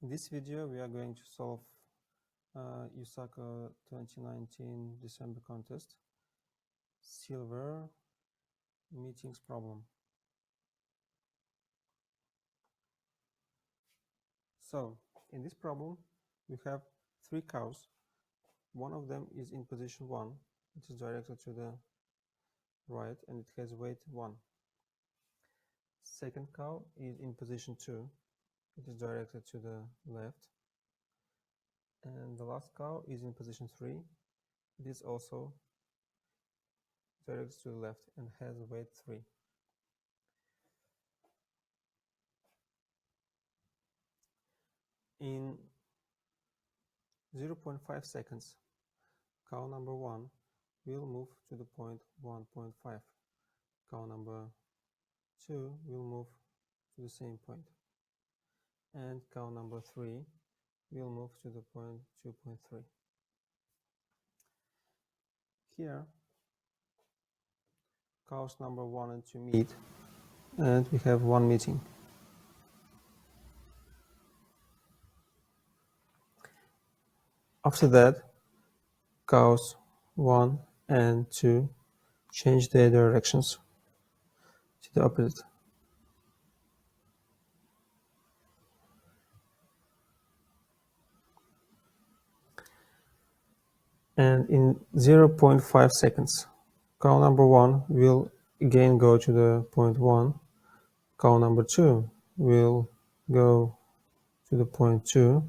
In this video, we are going to solve USACO 2019 December contest silver meetings problem. So, in this problem, we have 3 cows. One of them is in position 1. It is directed to the right and it has weight 1. Second cow is in position 2. It is directed to the left. And the last cow is in position 3. It is also directed to the left and has weight 3. In 0.5 seconds, cow number 1 will move to the point 1.5. Cow number 2 will move to the same point. And cow number 3 will move to the point 2.3. Here, cows number 1 and 2 meet, and we have one meeting. After that, cows 1 and 2 change their directions to the opposite. And in 0.5 seconds, cow number 1 will again go to the point 1. Cow number 2 will go to the point 2,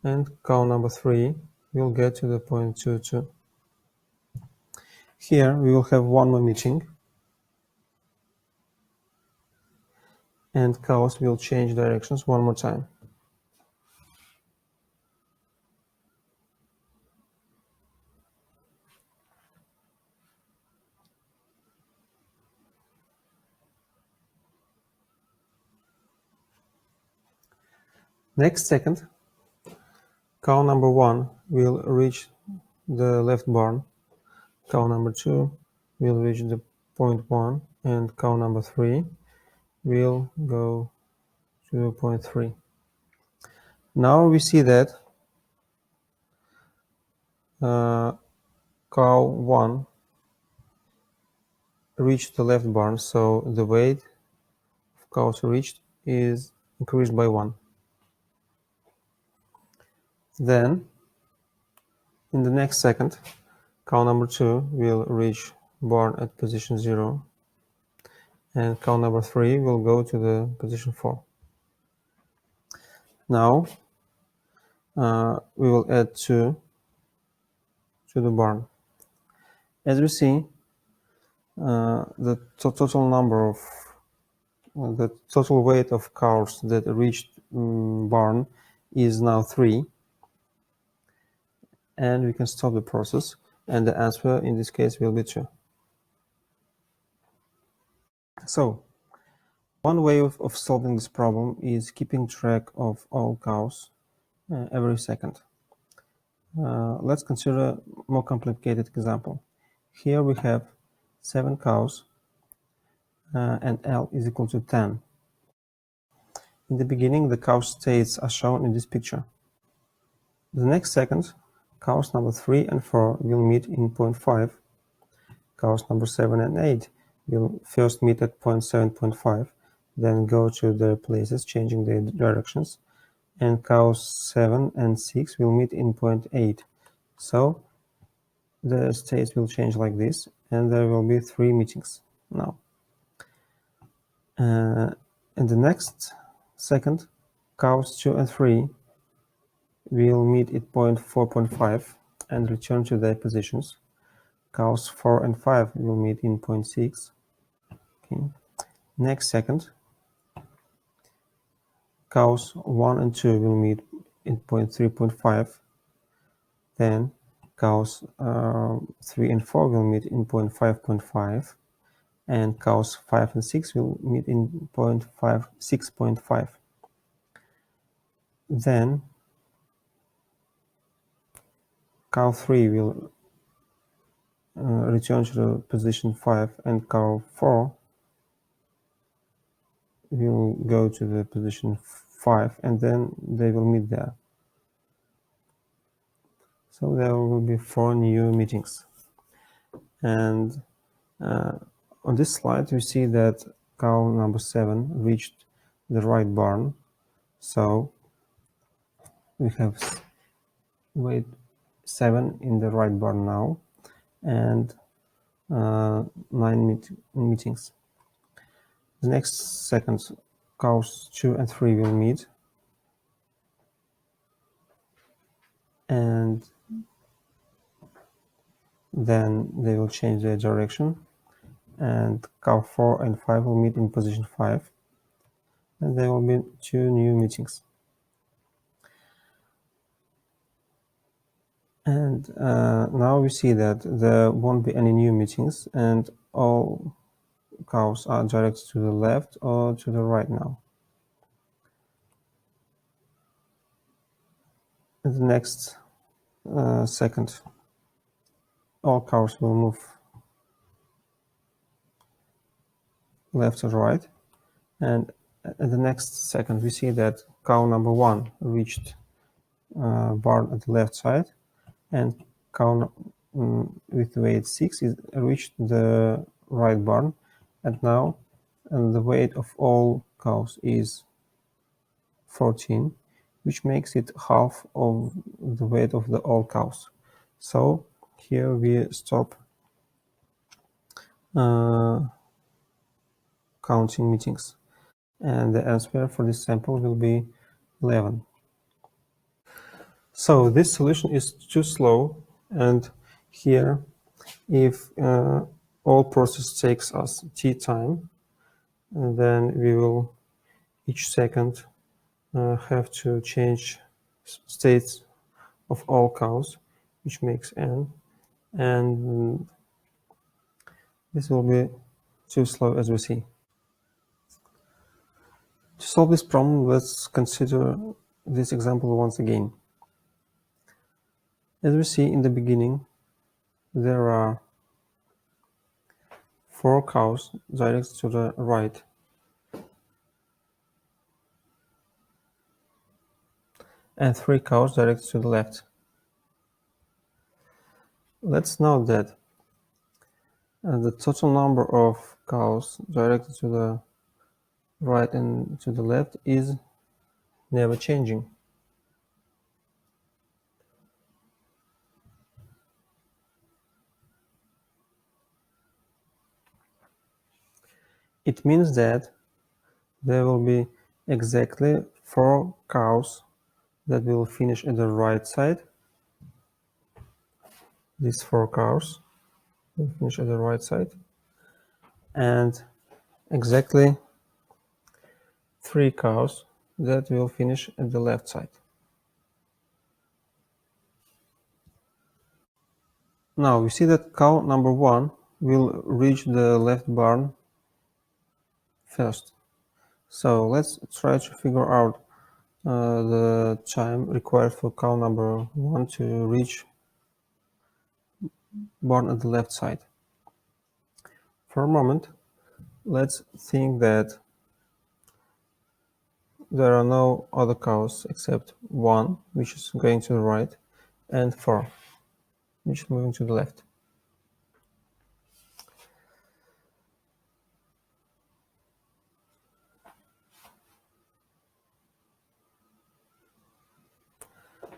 and cow number 3 will get to the point 2, 2. Here we will have one more meeting, and cows will change directions one more time. Next second, cow number 1 will reach the left barn, cow number 2 will reach the point 1, and cow number 3 will go to point 3. Now we see that cow 1 reached the left barn, so the weight of cows reached is increased by 1. Then, in the next second, cow number 2 will reach barn at position 0, and cow number 3 will go to the position 4. Now, we will add 2 to the barn. As we see, the total number of the total weight of cows that reached barn is now 3, and we can stop the process, and the answer in this case will be 2. So, one way of solving this problem is keeping track of all cows every second. Let's consider a more complicated example. Here we have 7 cows and L is equal to 10. In the beginning, the cow states are shown in this picture. The next second, cows number 3 and 4 will meet in point 5. Cows number 7 and 8 will first meet at point 7.5, then go to their places, changing their directions, and cows 7 and 6 will meet in point 8. So the states will change like this, and there will be 3 meetings now. In the next second, cows 2 and 3 will meet at point 4.5 and return to their positions. Cows 4 and 5 will meet in point 6. Okay. Next second, cows 1 and 2 will meet in point 3.5. Then cows 3 and 4 will meet in point 5.5. And cows 5 and 6 will meet in point 6.5. Then cow 3 will return to the position 5, and cow 4 will go to the position 5, and then they will meet there. So there will be 4 new meetings. And on this slide, we see that cow number 7 reached the right barn. So we have weight 7 in the right barn now, and 9 meetings. The next second, cows 2 and 3 will meet, and then they will change their direction, and cow 4 and 5 will meet in position 5, and there will be 2 new meetings. And now we see that there won't be any new meetings, and all cows are directed to the left or to the right now. In the next second, all cows will move left or right, and at the next second we see that cow number 1 reached barn at the left side, and cow with weight 6 is reached the right barn, and now the weight of all cows is 14, which makes it half of the weight of the all cows. So here we stop counting meetings, and the answer for this sample will be 11. So this solution is too slow, and here if all process takes us t time, then we will each second have to change states of all cows, which makes n, and this will be too slow, as we see. To solve this problem, let's consider this example once again. As we see in the beginning, there are 4 cows directed to the right, and 3 cows directed to the left. Let's note that the total number of cows directed to the right and to the left is never changing. It means that there will be exactly 4 cows that will finish at the right side. These 4 cows will finish at the right side, and exactly 3 cows that will finish at the left side. Now we see that cow number 1 will reach the left barn first. So let's try to figure out the time required for cow number 1 to reach barn at the left side. For a moment, let's think that there are no other cows except 1, which is going to the right, and 4, which is moving to the left.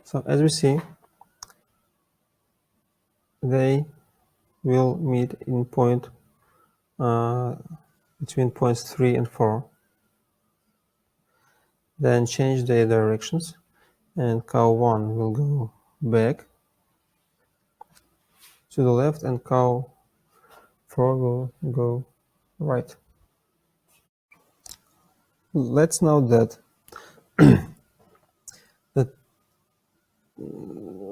So as we see, they will meet in point between points 3 and 4, then change their directions, and cow 1 will go back to the left, and cow 4 will go right. Let's note that the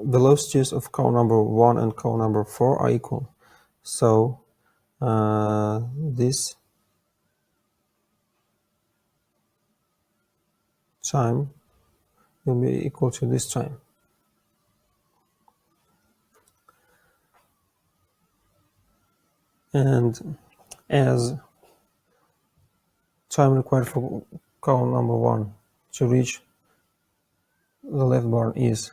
velocities of cow number 1 and cow number 4 are equal. So this time will be equal to this time. And as time required for cow number 1 to reach the left barn is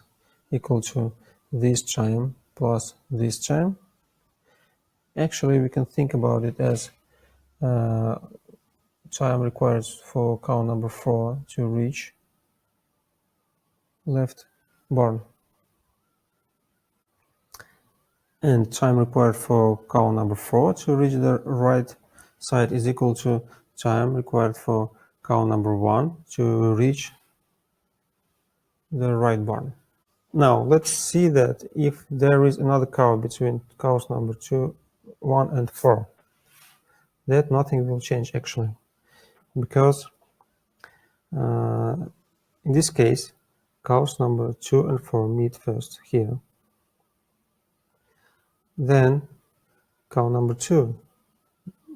equal to this chime plus this chime. Actually, we can think about it as time required for cow number 4 to reach left barn, and time required for cow number 4 to reach the right side is equal to time required for cow number 1 to reach the right barn. Now let's see that if there is another cow between cows number 2, 1 and 4, that nothing will change actually, because in this case cows number 2 and 4 meet first here, then cow number 2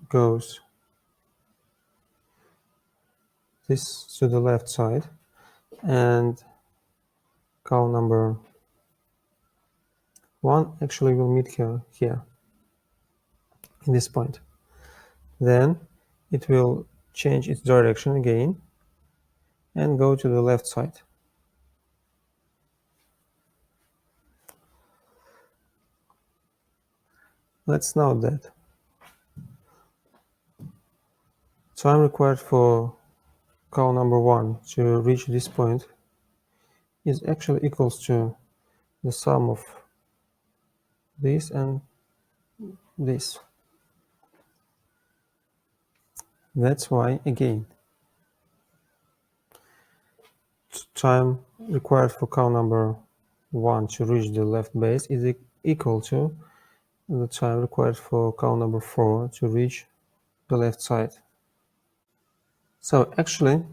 goes this to the left side, and cow number 1 actually will meet here in this point. Then it will change its direction again and go to the left side. Let's note that time required for cow number 1 to reach this point is actually equals to the sum of this and this. That's why, again, time required for cow number 1 to reach the left base is equal to the time required for cow number 4 to reach the left side. So actually,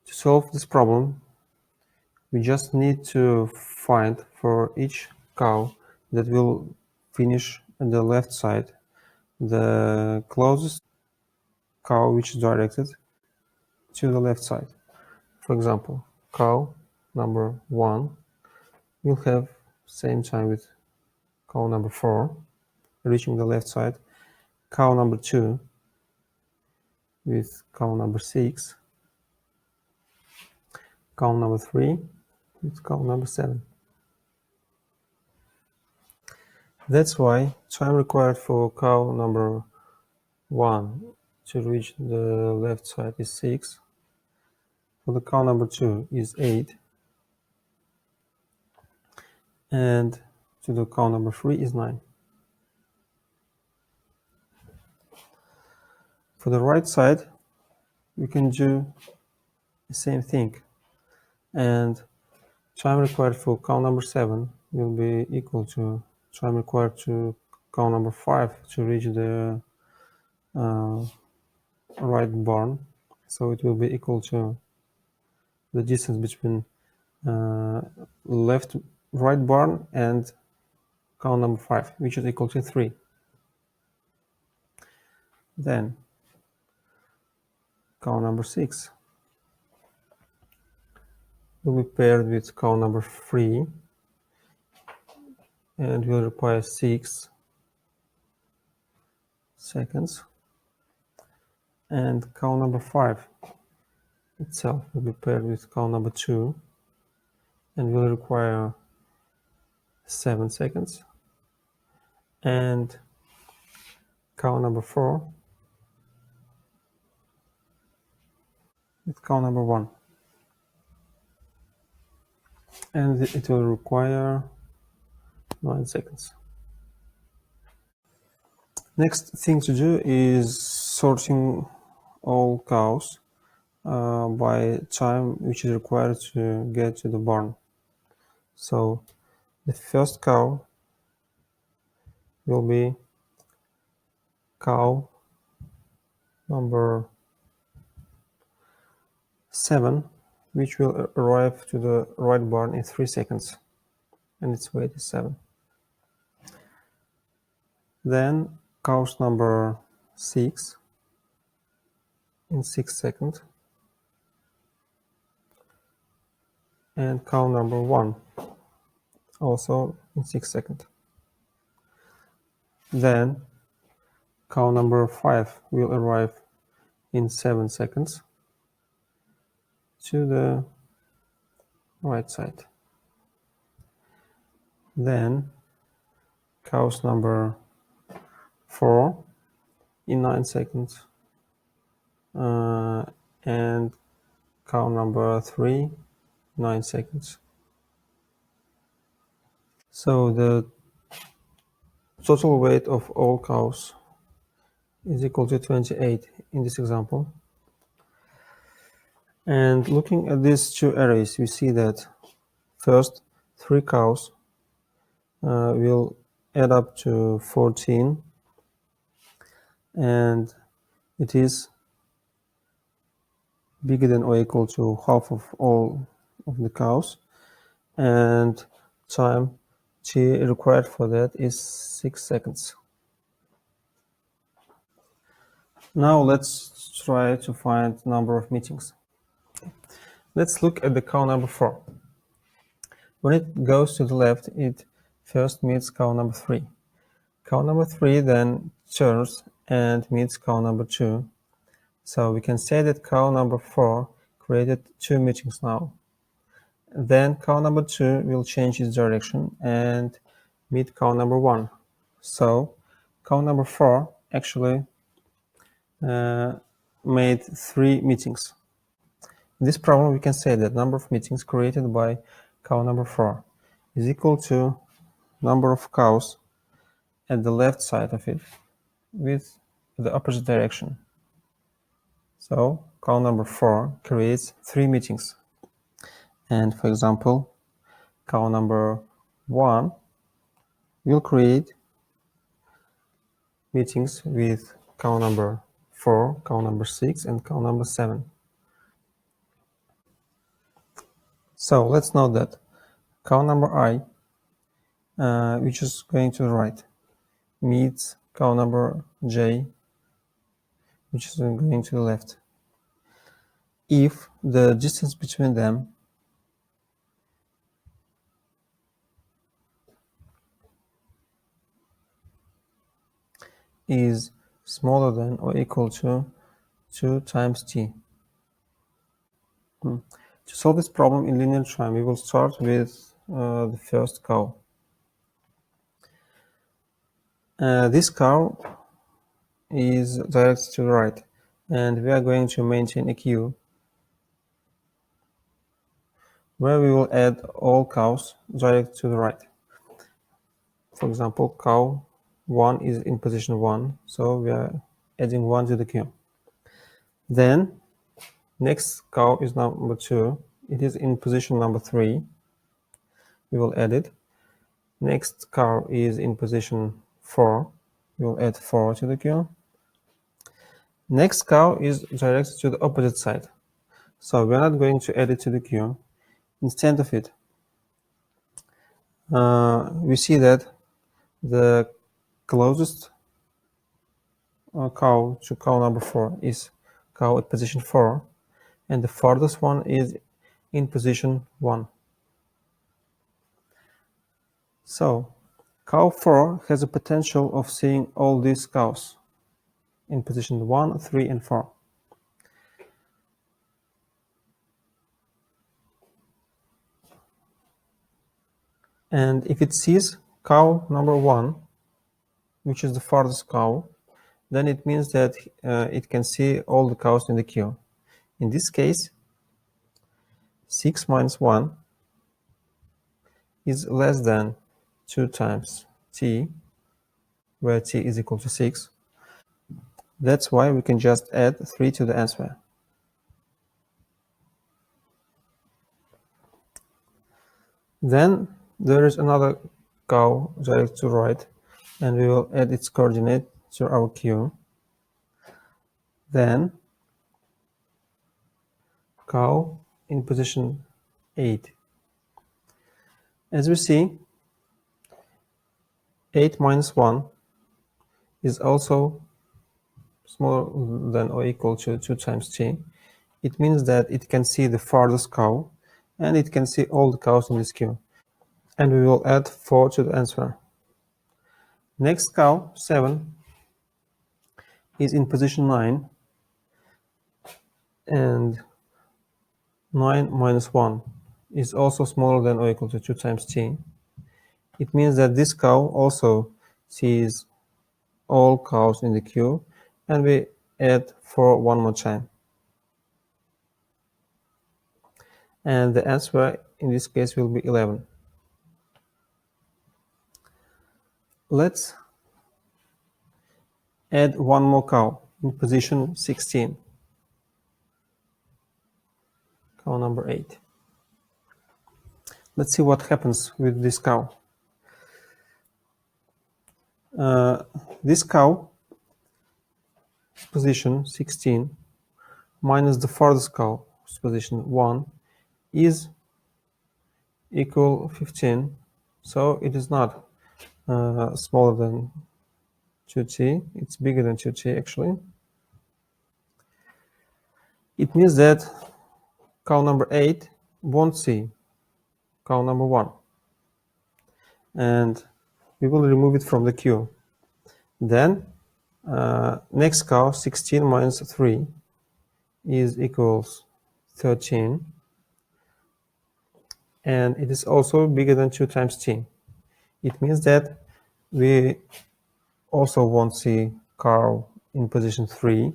to solve this problem, we just need to find for each cow that will finish at the left side the closest cow which is directed to the left side. For example, cow number 1 will have same time with cow number 4 reaching the left side, cow number 2 with cow number 6, cow number 3 with cow number 7. That's why time required for cow number 1 to reach the left side is 6, for the cow number 2 is 8, and to the cow number 3 is 9. For the right side, we can do the same thing, and time required for cow number 7 will be equal to time required to cow number 5 to reach the right barn, so it will be equal to the distance between right barn and cow number 5, which is equal to 3. Then cow number 6 will be paired with cow number 3 and will require 6 seconds, and cow number 5 itself will be paired with cow number 2 and will require 7 seconds, and cow number 4 with cow number 1, and it will require 9 seconds. Next thing to do is sorting all cows by time which is required to get to the barn. So the first cow will be cow number 7, which will arrive to the right barn in 3 seconds, and its weight is 7. Then cows number 6 in 6 seconds, and cow number 1 also in 6 seconds. Then cow number 5 will arrive in 7 seconds, to the right side. Then cows number 4 in 9 seconds, and cow number 3, 9 seconds. So the total weight of all cows is equal to 28 in this example. And looking at these two arrays, we see that first 3 cows will add up to 14, and it is bigger than or equal to half of all of the cows, and time t required for that is 6 seconds. Now let's try to find number of meetings. Let's look at the cow number 4. When it goes to the left, it first meets cow number 3. Cow number 3 then turns and meets cow number 2. So we can say that cow number 4 created 2 meetings now. Then cow number 2 will change its direction and meet cow number 1. So cow number 4 actually made 3 meetings. In this problem, we can say that number of meetings created by cow number 4 is equal to number of cows at the left side of it with the opposite direction. So cow number 4 creates 3 meetings. And for example, cow number 1 will create meetings with cow number 4, cow number 6, and cow number 7. So let's note that cow number I, which is going to the right, meets cow number J, which is going to the left. If the distance between them is smaller than or equal to 2 times t. To solve this problem in linear time, we will start with the first cow. This cow is directed to the right, and we are going to maintain a queue where we will add all cows directed to the right. For example, cow 1 is in position 1, so we are adding 1 to the queue. Then next cow is number 2. It is in position number 3. We will add it. Next cow is in position 4. We will add 4 to the queue. Next cow is directed to the opposite side, so we are not going to add it to the queue. Instead of it, we see that the closest cow to cow number 4 is cow at position 4, and the farthest one is in position 1. So cow 4 has a potential of seeing all these cows in position 1, 3, and 4. And if it sees cow number 1, which is the farthest cow, then it means that it can see all the cows in the queue. In this case, 6 minus 1 is less than 2 times t, where t is equal to 6. That's why we can just add 3 to the answer. Then there is another cow directed to right, and we will add its coordinate to our queue. Then cow in position 8. As we see, 8 minus 1 is also smaller than or equal to 2 times t. It means that it can see the farthest cow, and it can see all the cows in this queue. And we will add 4 to the answer. Next cow, 7, is in position 9, and 9 minus 1 is also smaller than or equal to 2 times t. It means that this cow also sees all cows in the queue, and we add 4 one more time. And the answer in this case will be 11. Let's add one more cow in position 16, cow number 8. Let's see what happens with this cow. This cow, position 16, minus the farthest cow, position 1, is equal 15, so it is not smaller than 2t, it's bigger than 2t actually. It means that cow number 8 won't see cow number 1, and we will remove it from the queue. Then next cow, 16 minus 3, is equals 13, and it is also bigger than 2 times t. It means that we also won't see cow in position 3.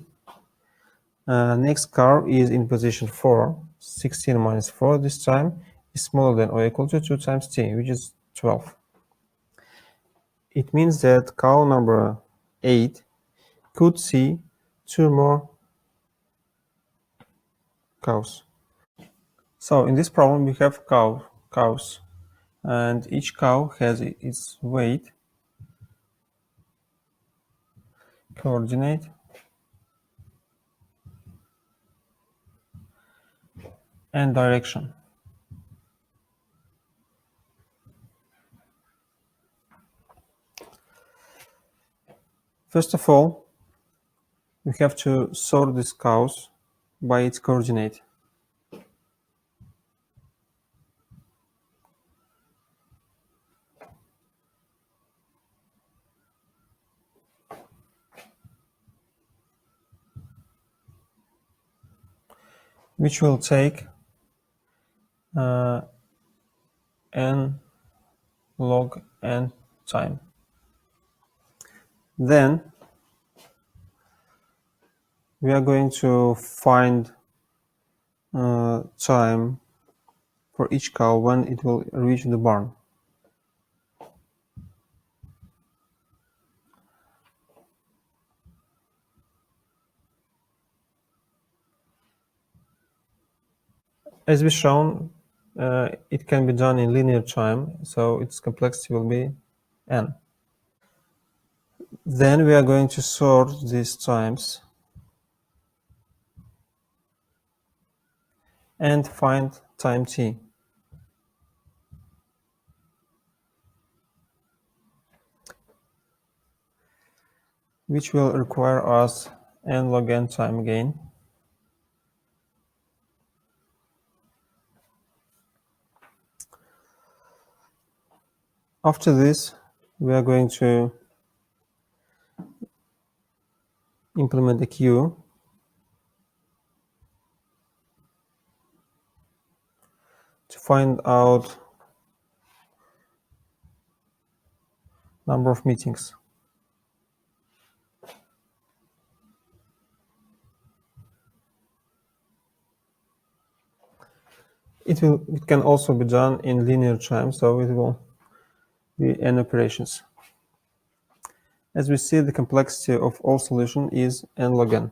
Next cow is in position 4. 16 minus 4 this time is smaller than or equal to 2 times t, which is 12. It means that cow number 8 could see 2 more cows. So in this problem we have cows, and each cow has its weight, coordinate, and direction. First of all, we have to sort these cows by its coordinate. Which will take n log n time. Then we are going to find time for each cow when it will reach the barn. As we shown, it can be done in linear time, so its complexity will be n. Then we are going to sort these times and find time t. Which will require us n log n time again. After this, we are going to implement a queue to find out number of meetings. It can also be done in linear time, so it will be n operations. As we see, the complexity of all solution is n log n.